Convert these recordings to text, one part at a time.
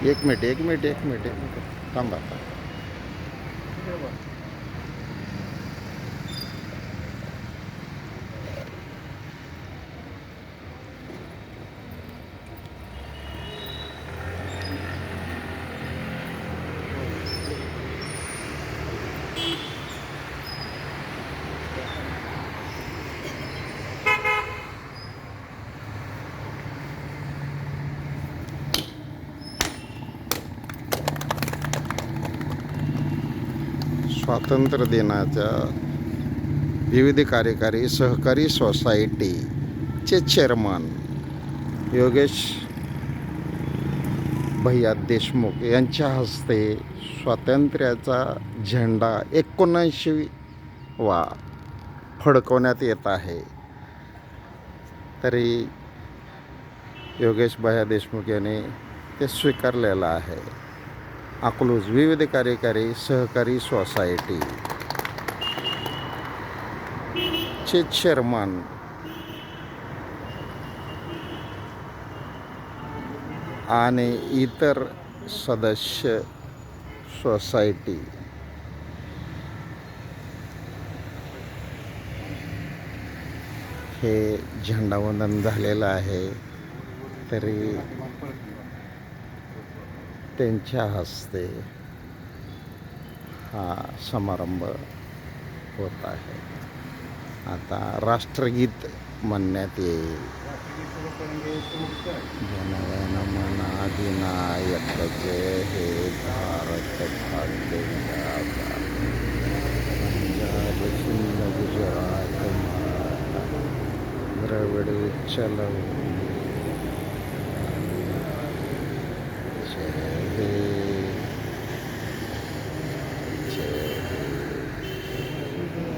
एक मिनिट थांबा. स्वातंत्र्य दिनाच्या विविध कार्यकारी सहकारी सोसायटीचे चेअरमन योगेश भैया देशमुख यांच्या हस्ते स्वातंत्र्याचा झेंडा 79वा फडकवण्यात येत आहे. तरी योगेश भैया देशमुख यांनी ते स्वीकारलेलं आहे. अकलूज विविध कार्यकारी सहकारी सोसायटी चे चेअरमन आणि इतर सदस्य सोसायटी हे झेंडावंदन झालेलं आहे. तरी त्यांच्या हस्ते हा समारंभ होत आहे. आता राष्ट्रगीत म्हणण्यात येईल. जनगण मन अधिनायक जय हे भारत भाग्य विधाता पंजाब सिंध गुजरात मराठा द्रविड उच्चल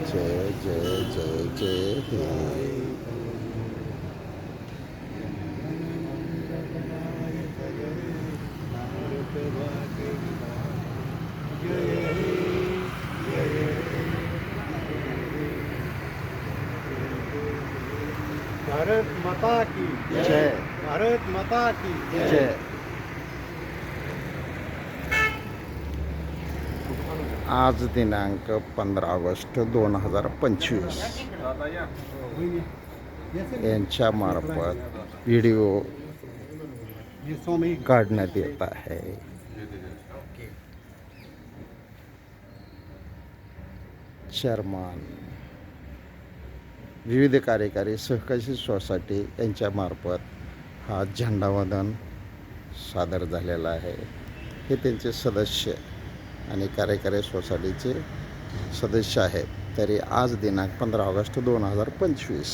जय जय जय जय हे. भारत माता की जय. भारत माता की जय. आज दिनांक 15 ऑगस्ट 2025 यांच्या मार्फत व्हिडिओ काढण्यात येत आहे. चेअरमन विविध कार्यकारी सहकारी सोसायटी यांच्या मार्फत हा झेंडावंदन सादर झालेला आहे. हे त्यांचे सदस्य आणि कार्यकारी सोसायटीचे सदस्य आहेत. तरी आज दिनांक 15 ऑगस्ट 2025